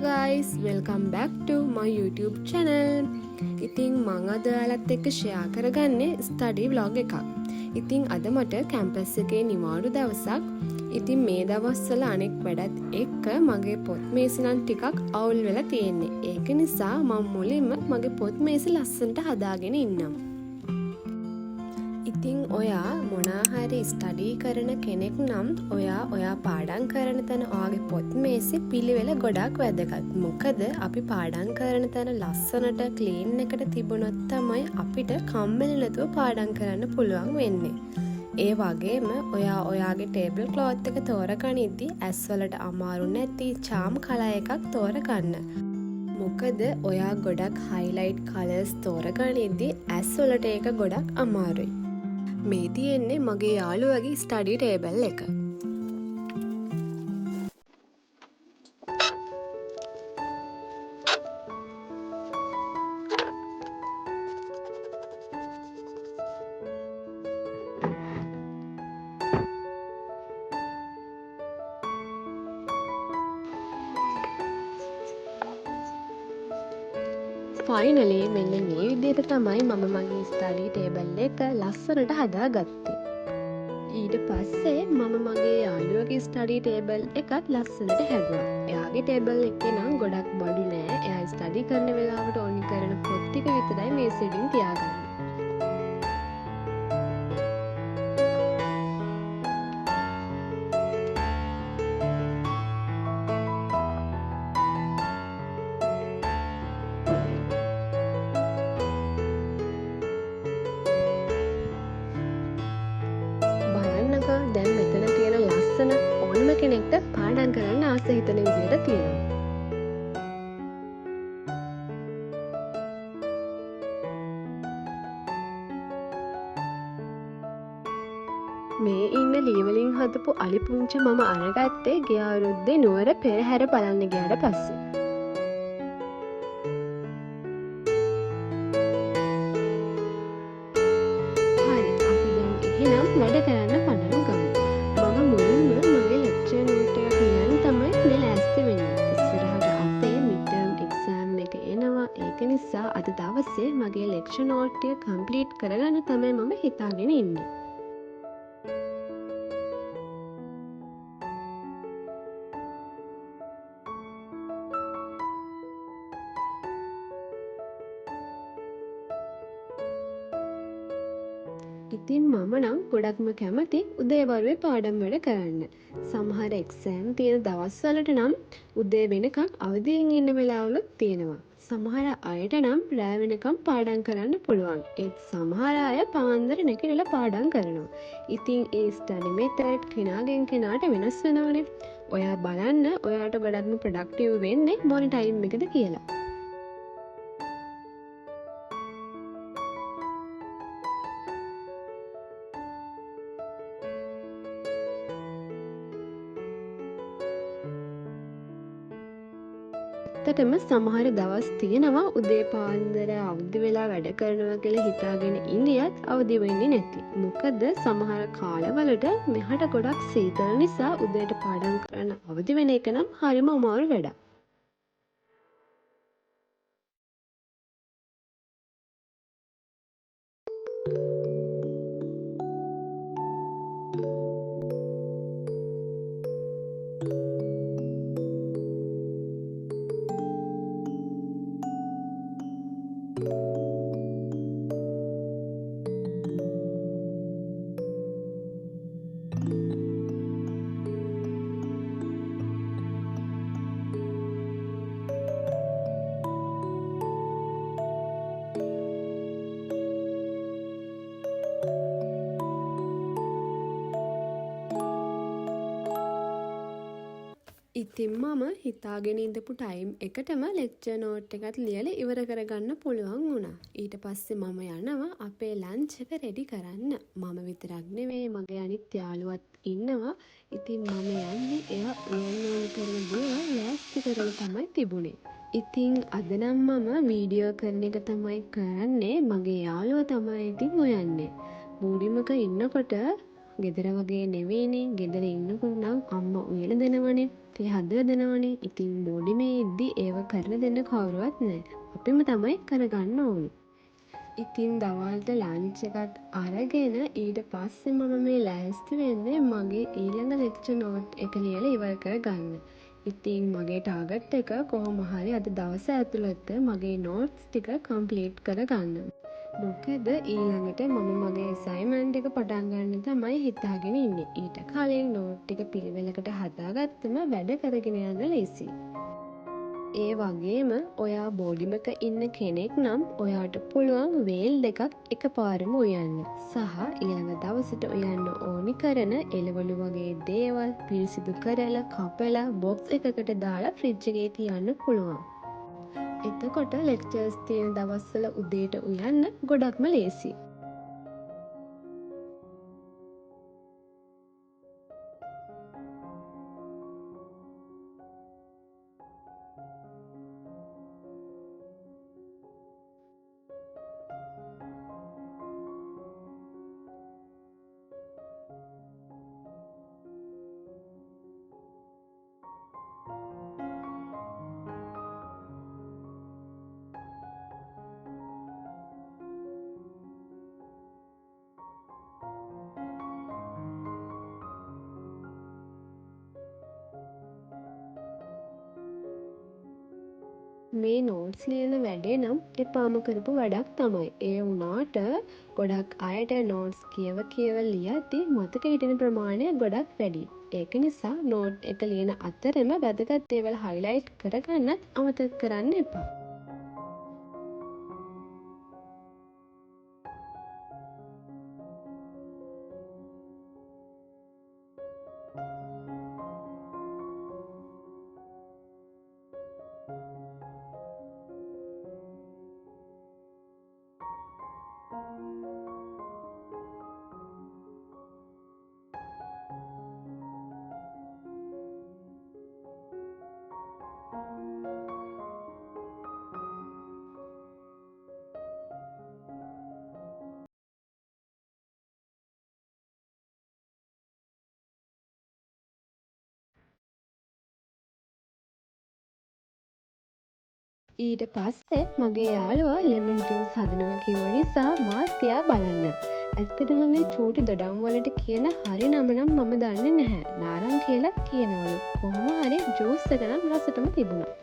guys, welcome back to my YouTube channel. ඉතින් මම අද ඔයාලත් එක්ක share කරගන්නේ study vlog එකක්. ඉතින් අද මට campus එකේ නිවාඩු දවසක්. ඉතින් මේ දවස්වල අනෙක් වැඩත් එක්ක මගේ පොත් මේසෙ නම් ටිකක් අවුල් වෙලා තියෙන්නේ. ඒක නිසා මම මුලින්ම මගේ පොත් මේසෙ ලස්සනට හදාගෙන ඉන්නම්. ඉතින් ඔයා මොනාහරි ස්ටඩි කරන කෙනෙක් නම් ඔයා පාඩම් කරන තැන ඔයාගේ පොත් මේසෙ පිළිවෙල ගොඩක් වැදගත්. මොකද අපි පාඩම් කරන තැන ලස්සනට ක්ලීන් එකට තිබුණොත් තමයි අපිට කම්මැලි නැතුව පාඩම් කරන්න පුළුවන් වෙන්නේ. ඒ වගේම ඔයාගේ ටේබල් ක්ලෝත් එක තෝරගනිද්දි ඇස් වලට අමාරු නැති charm කලර් එකක් තෝරගන්න. මොකද ඔයා ගොඩක් highlight colors තෝරගනිද්දි ඇස් වලට ඒක ගොඩක් අමාරුයි. මේ තියෙන්නේ මගේ යාළුවගේ ස්ටඩි ටේබල් එක. ෆයිනලි මෙන්න මේ විදිහට තමයි මම මගේ ස්ටඩි ටේබල් එක ලස්සනට හදාගත්තේ. ඊට පස්සේ මම මගේ යාළුවගේ ස්ටඩි ටේබල් එකත් ලස්සනට හැදුවා. එයාගේ ටේබල් එකේ නම් ගොඩක් බඩු නෑ. එයා ස්ටඩි කරන වෙලාවට ඕනි කරන පොත් ටික විතරයි මේ සෙඩින් තියාගන්නේ. දැන් මෙතන තියෙන ලස්සන ඕනම කෙනෙක්ට පාඩම් කරන්න ආස හිතන විදිහට තියෙනවා. මේ ඉන්න ලීවලින් හදපු අලි පුංචි මම අරගත්තේ ගිය අවුරුද්දේ නුවර පෙරහැර බලන්න ගියාට පස්සේ. හරි, අපි දැන් එහෙනම් වැඩ කරන්න පටන් ගමු. මම මුලින්ම මගේ ලෙක්චර් නෝට් එක ලියන්න තමයි මේ ලෑස්ති වෙන්නේ. ඉස්සරහට අපේ midterm exam එක එනවා. ඒක නිසා අද දවසේ මගේ ලෙක්චර් නෝට් එක කම්ප්ලීට් කරගන්න තමයි මම හිතාගෙන ඉන්නේ. ඉතින් මම නම් ගොඩක්ම කැමති උදේවරුේ පාඩම් වැඩ කරන්න. සමහර එක්සෑම් තියෙන දවස්වලට නම් උදේ වෙනකම් අවදියෙන් ඉන්න වෙලාවලුත් තියෙනවා. සමහර අයට නම් රෑ වෙනකම් පාඩම් කරන්න පුළුවන්. ඒත් සමහර අය පාන්දර නැගිටලා පාඩම් කරනවා. ඉතින් ඒ ස්ටඩි මෙතඩ් කෙනාගෙන් කෙනාට වෙනස් වෙනවනේ. ඔයා බලන්න ඔයාට ගොඩක්ම ප්‍රොඩක්ටිව් වෙන්නේ මොන ටයිම් එකද කියලා. ඇත්තටම සමහර දවස් තියෙනවා උදේ පාන්දර අවදි වෙලා වැඩ කරනවා කියලා හිතාගෙන ඉඳියත් අවදි වෙන්නේ නැති. මොකද සමහර කාලවලට මෙහාට ගොඩක් සීතල නිසා උදේට පාඩම් කරන්න අවදි වෙන එක නම් හරිම අමාරු වැඩක්. ඉතින් මම හිතාගෙන ඉඳපු ටයිම් එකටම ලෙක්චර් නෝට් එකත් ලියලා ඉවර කරගන්න පුළුවන් වුණා. ඊට පස්සේ මම යනවා අපේ ලන්ච් එක රෙඩි කරන්න. මම විතරක් නෙවෙයි මගේ අනිත් යාළුවත් ඉන්නවා. ඉතින් මම යන්නේ එයා උයන්න කරන දේවල් ලෑස්ති කරලා තමයි තිබුණේ. ඉතින් අද නම් මම වීඩියෝ කරන එක තමයි කරන්නේ. මගේ යාළුවා තමයි ඉතින් හොයන්නේ. බෝඩිමක ඉන්නකොට ගෙදර වගේ නෙවෙයිනේ. ගෙදර ඉන්නකොට නම් අම්මා උයලා දෙනවනේ. තේ හදලා දෙනවනේ. ඉතින් බෝඩිමේ ඉද්දි ඒව කරලා දෙන්න කවුරුවත් නැහැ. අපිම තමයි කරගන්න ඕනේ. ඉතින් දවල්ට ලන්ච් එකත් අරගෙන ඊට පස්සේ මම මේ ලෑස්ති වෙන්නේ මගේ ඊළඟ ලෙක්චර් නෝට් එක ලියලා ඉවර කරගන්න. ඉතින් මගේ ටාගට් එක කොහොම හරි අද දවස ඇතුළත මගේ නෝට්ස් ටික කම්ප්ලීට් කරගන්න. මොකද ඊළඟට මම මගේ අසයින්මන්ට් එක පටන් ගන්න තමයි හිතාගෙන ඉන්නේ. ඊට කලින් නෝට් ටික පිළිවෙලකට හදාගත්තම වැඩ කරගෙන යන්න ලේසියි. ඒ වගේම ඔයා බෝඩිමක ඉන්න කෙනෙක් නම් ඔයාට පුළුවන් වේල් දෙකක් එකපාරම උයන්න. සහ ඊළඟ දවසට උයන්න ඕනි කරන එළවලු වගේ දේවල් පිරිසිදු කරලා කපලා බොක්ස් එකකට දාලා ෆ්‍රිජ් එකේ තියන්න පුළුවන්. එතකොට ලෙක්චර්ස් තියෙන දවස්වල උදේට උයන්න ගොඩක්ම ලේසියි. මේ නෝට්ස් ලියන වැඩේ නම් එපාම කරපු වැඩක් තමයි. ඒ වුණාට ගොඩක් අයට නෝට්ස් කියව ලියද්දී මතක හිටින ප්‍රමාණය ගොඩක් වැඩි. ඒක නිසා නෝට් එක ලියන අතරම වැදගත් දේවල් හයිලයිට් කරගන්නත් අමතක කරන්න එපා. ඊට පස්සේ මගේ යාළුවා ලෙමන් ජූස් හදනවා කිව්ව නිසා මාත් එයා බලන්න. ඇත්තටම මේ චූටි දොඩම් වලට කියන හරි නම නම් මම දන්නේ නැහැ. නාරං කියලා කියනවලු. කොහොම හරි ජූස් එක නම් රසටම තිබුණා.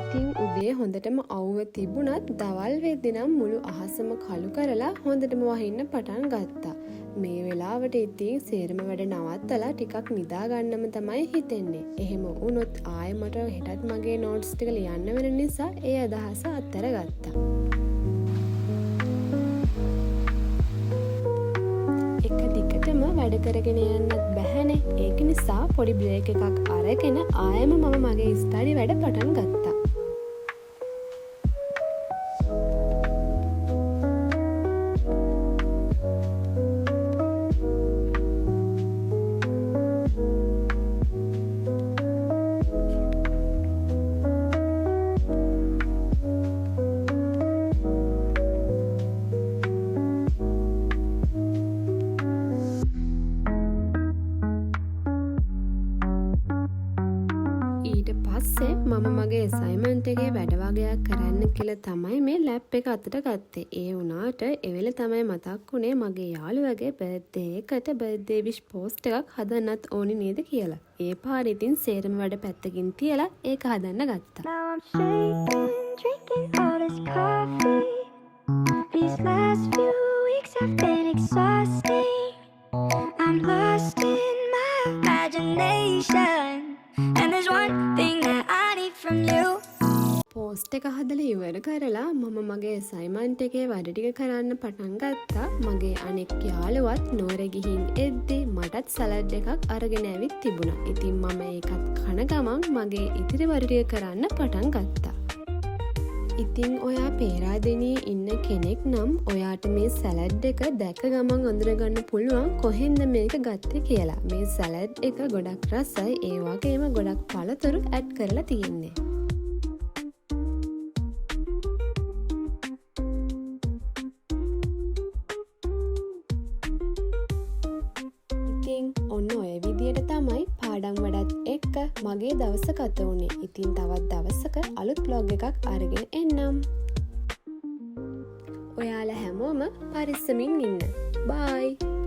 ඉතින් උදේ හොඳටම අවුව තිබුණත් දවල් වෙද්දි නම් මුළු අහසම කළු කරලා හොඳටම වහින්න පටන් ගත්තා. මේ වෙලාවට ඉතින් සේරම වැඩ නවත්තලා ටිකක් නිදා ගන්නම තමයි හිතෙන්නේ. එහෙම වුණොත් ආයෙ මට හෙටත් මගේ නෝට්ස් ටික ලියන්න වෙන නිසා ඒ අදහස අත්හැර ගත්තා. එක දිගටම වැඩ කරගෙන යන්නත් බැහැනේ. ඒක නිසා පොඩි බ්‍රේක් එකක් අරගෙන ආයෙම මම මගේ ස්ටඩි වැඩ පටන් ගත්තා. මම මගේ අසයින්මන්ට් එකේ වැඩ වගයක් කරන්න කියලා තමයි මේ ලැප් එක අතට ගත්තේ. ඒ වුණාට එවෙල තමයි මතක් වුණේ මගේ යාළුවගේ බර්ත්ඩේ එකට බර්ත්ඩේ විෂ් පෝස්ට් එකක් හදන්නත් ඕනි නේද කියලා. ඒ පාරේ ඉතින් සේරම වැඩ පැත්තකින් තියලා ඒක හදන්න ගත්තා. These last few weeks have been exhausting. I'm lost in my imagination. And there's one thing that I need from you. Post එක හදලා ඉවර කරලා මම මගේ අසයින්මන්ට් එකේ වැඩ ටික කරන්න පටන් ගත්තා. මගේ අනෙක් යාළුවත් නෝර ගිහින් එද්දි මටත් සලාඩ් එකක් අරගෙන ඇවිත් තිබුණා. ඉතින් මම ඒකත් කන ගමන් මගේ ඉතිරි වැඩ ටික කරන්න පටන් ගත්තා. ඉතිං ඔයා පේරාදෙනී ඉන්න කෙනෙක් නම් ඔයාට මේ සැලඩ් එක දැක ගමන් අඳුරගන්න පුළුවන් කොහෙන්ද මේක ගත්තේ කියලා. මේ සැලඩ් එක ගොඩක් රසයි, ඒ වගේම ගොඩක් පළතුරු ඇඩ් කරලා තියෙන්නේ. ඔන්න ඔය විදියට තමයි පාඩම් වැඩත් එක්ක මගේ දවස ගත වුණේ. ඉතින් තවත් දවසක අලුත් බ්ලොග් එකක් අරගෙන එන්නම්. ඔයාලා හැමෝම පරිස්සමින් ඉන්න. බයි.